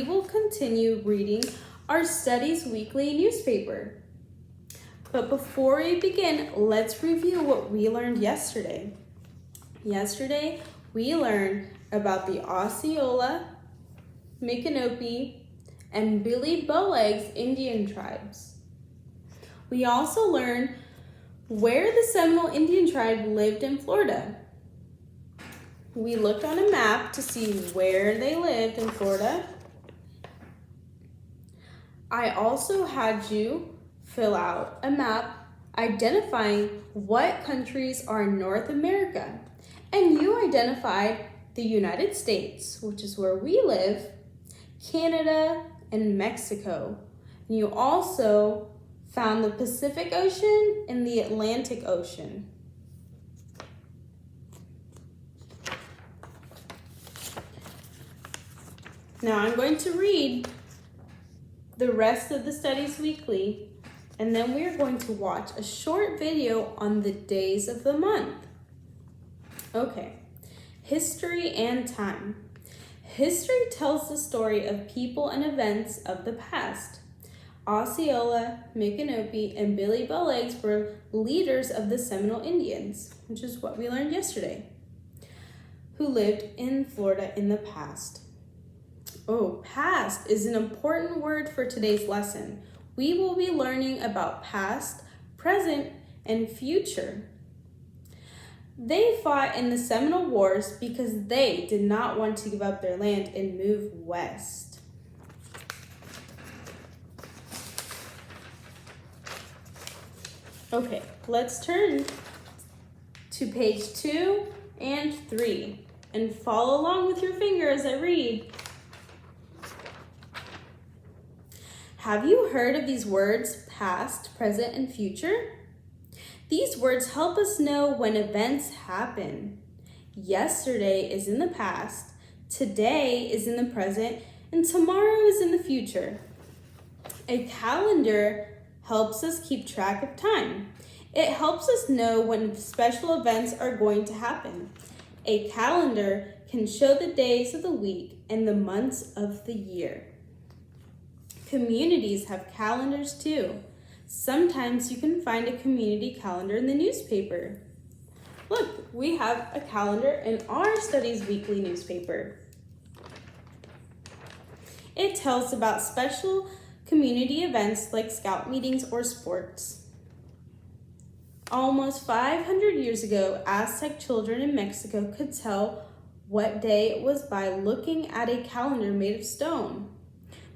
We will continue reading our Studies Weekly newspaper. But before we begin, let's review what we learned yesterday. Yesterday, we learned about the Osceola, Micanopy, and Billy Bowlegs Indian tribes. We also learned where the Seminole Indian tribe lived in Florida. We looked on a map to see where they lived in Florida. I also had you fill out a map identifying what countries are in North America. And you identified the United States, which is where we live, Canada, and Mexico. And you also found the Pacific Ocean and the Atlantic Ocean. Now I'm going to read the rest of the Studies Weekly, and then we are going to watch a short video on the days of the month. Okay, history and time. History tells the story of people and events of the past. Osceola, Micanopy, and Billy Bowlegs were leaders of the Seminole Indians, which is what we learned yesterday, who lived in Florida in the past. Oh, past is an important word for today's lesson. We will be learning about past, present, and future. They fought in the Seminole Wars because they did not want to give up their land and move west. Okay, let's turn to page 2 and 3 and follow along with your finger as I read. Have you heard of these words, past, present, and future? These words help us know when events happen. Yesterday is in the past, today is in the present, and tomorrow is in the future. A calendar helps us keep track of time. It helps us know when special events are going to happen. A calendar can show the days of the week and the months of the year. Communities have calendars too. Sometimes you can find a community calendar in the newspaper. Look, we have a calendar in our Studies Weekly newspaper. It tells about special community events like scout meetings or sports. Almost 500 years ago, Aztec children in Mexico could tell what day it was by looking at a calendar made of stone.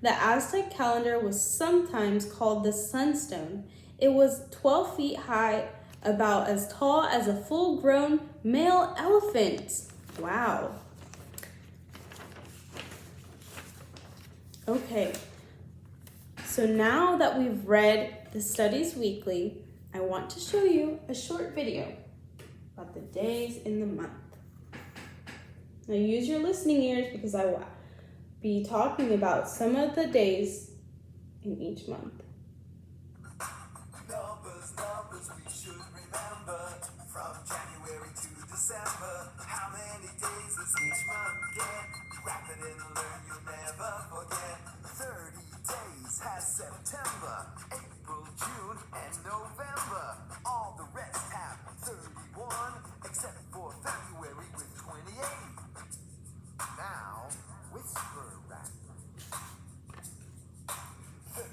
The Aztec calendar was sometimes called the sunstone. It was 12 feet high, about as tall as a full-grown male elephant. Wow. Okay, so now that we've read the Studies Weekly, I want to show you a short video about the days in the month. Now use your listening ears because I will be talking about some of the days in each month. Numbers, we should remember. From January to December, how many days does each month get? Wrap it in and learn, you'll never forget. 30 days has September, April, June, and November. All the rest have 31, except for February with 28. Now, whisper rap. 30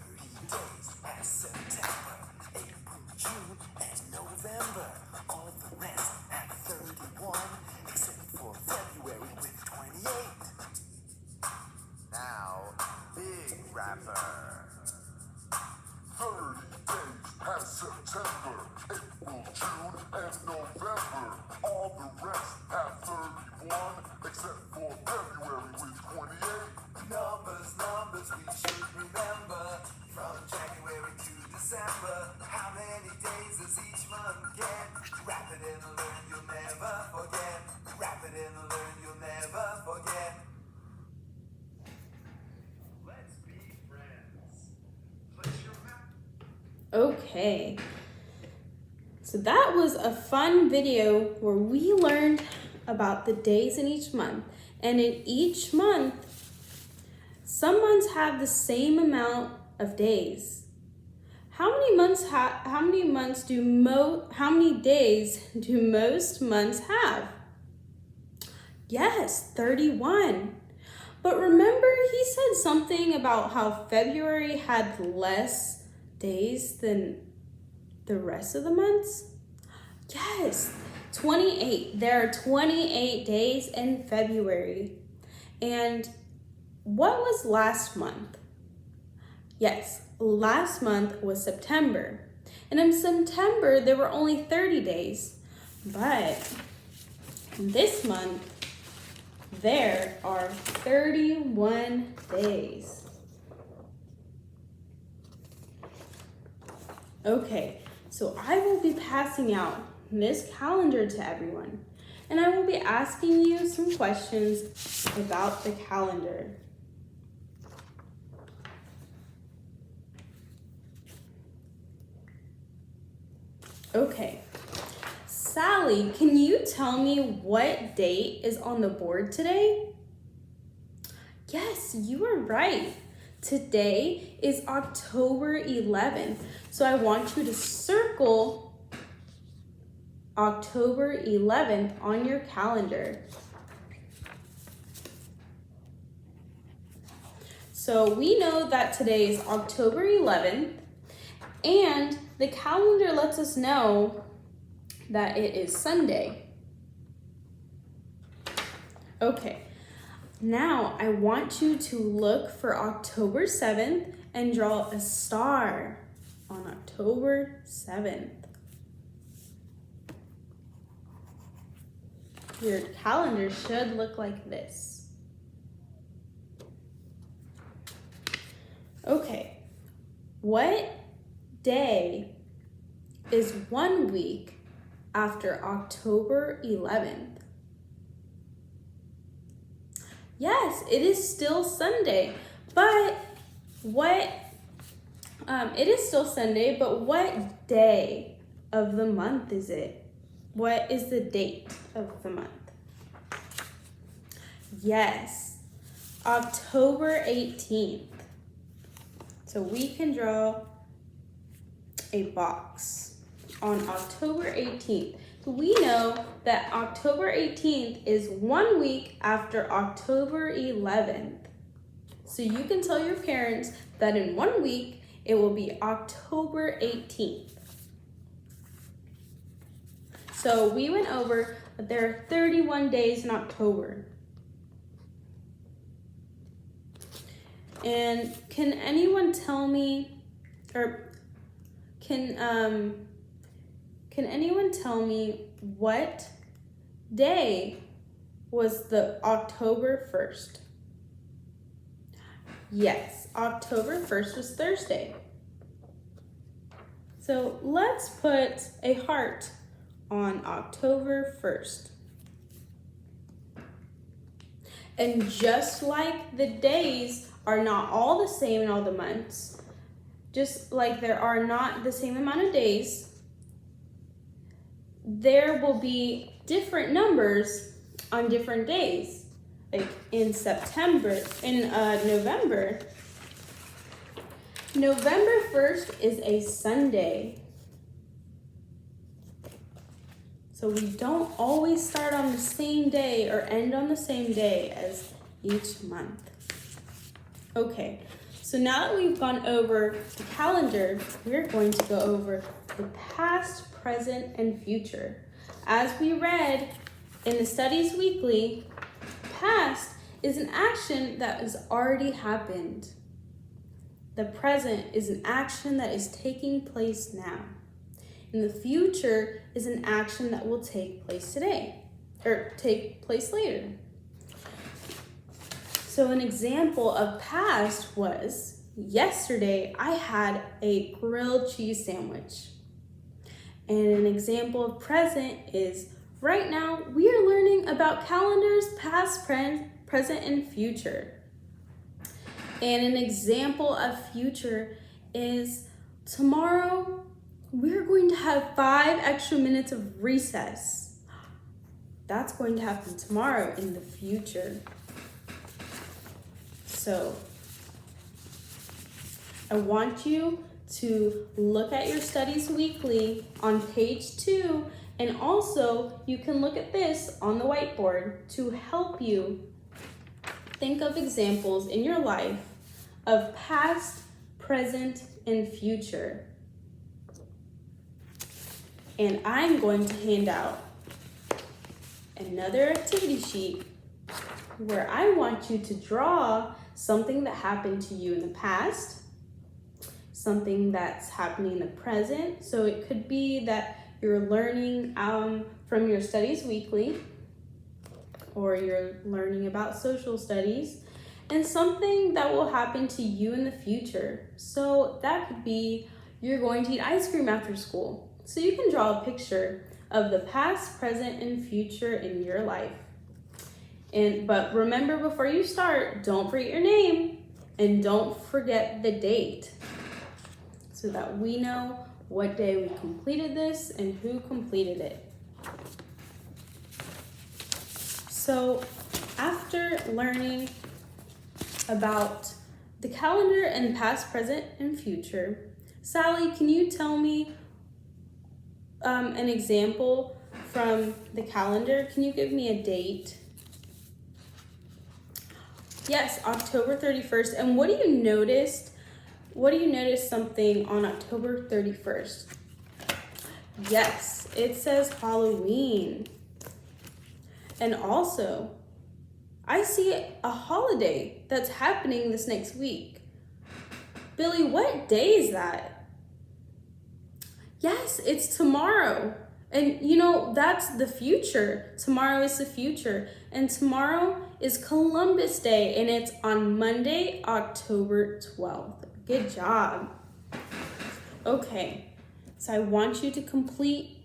days has September, April, June, and November. All the rest have 31, except for February with 28. Now, big rapper. 30 days has September, April, June, and November. All the rest have 31, except for February with 28. Numbers, we should remember. From January to December, how many days does each month get? Wrap it in and learn, you'll never forget. Wrap it in and learn, you'll never forget. Let's be friends. Place your map. Okay, so that was a fun video where we learned about the days in each month. And in each month, Some months have the same amount of days. How many days do most months have? Yes, 31. But remember, he said something about how February had less days than the rest of the months? Yes, 28. There are 28 days in February. And what was last month? Yes, last month was September. And in September, there were only 30 days. But this month, there are 31 days. Okay, so I will be passing out this calendar to everyone, and I will be asking you some questions about the calendar. Okay, Sally, can you tell me what date is on the board today? Yes, you are right. Today is October 11th. So I want you to circle October 11th on your calendar. So we know that today is October 11th, and the calendar lets us know that it is Sunday. Okay, now I want you to look for October 7th and draw a star on October 7th. Your calendar should look like this. Okay, what day is 1 week after October 11th? Yes, it is still Sunday, but it is still Sunday, but what day of the month is it? What is the date of the month? Yes, October 18th. So we can draw a box on October 18th. We know that October 18th is 1 week after October 11th. So you can tell your parents that in 1 week, it will be October 18th. So we went over that there are 31 days in October. And can anyone tell me, or can anyone tell me what day was the October 1st? Yes, October 1st was Thursday. So let's put a heart on October 1st. And just like the days are not all the same in all the months, just like there are not the same amount of days, there will be different numbers on different days. Like in November 1st is a Sunday. So we don't always start on the same day or end on the same day as each month. Okay, so now that we've gone over the calendar, we're going to go over the past, present, and future. As we read in the Studies Weekly, past is an action that has already happened. The present is an action that is taking place now. And the future is an action that will take place today, or take place later. So an example of past was, yesterday I had a grilled cheese sandwich. And an example of present is, right now we are learning about calendars, past, present, and future. And an example of future is, tomorrow we're going to have 5 extra minutes of recess. That's going to happen tomorrow in the future. So I want you to look at your studies weekly on page 2, and also you can look at this on the whiteboard to help you think of examples in your life of past, present, and future. And I'm going to hand out another activity sheet where I want you to draw something that happened to you in the past, something that's happening in the present. So it could be that you're learning from your studies weekly, or you're learning about social studies, and something that will happen to you in the future. So that could be you're going to eat ice cream after school. So you can draw a picture of the past, present, and future in your life. But remember, before you start, don't forget your name and don't forget the date so that we know what day we completed this and who completed it. So after learning about the calendar and past, present, and future, Sally, can you tell me an example from the calendar? Can you give me a date? Yes, October 31st. And what do you notice? What do you notice something on October 31st? Yes, it says Halloween. And also, I see a holiday that's happening this next week. Billy, what day is that? Yes, it's tomorrow. And you know, that's the future. Tomorrow is the future. And tomorrow is Columbus Day, and it's on Monday, October 12th. Good job. Okay, so I want you to complete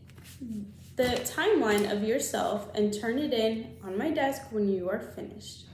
the timeline of yourself and turn it in on my desk when you are finished.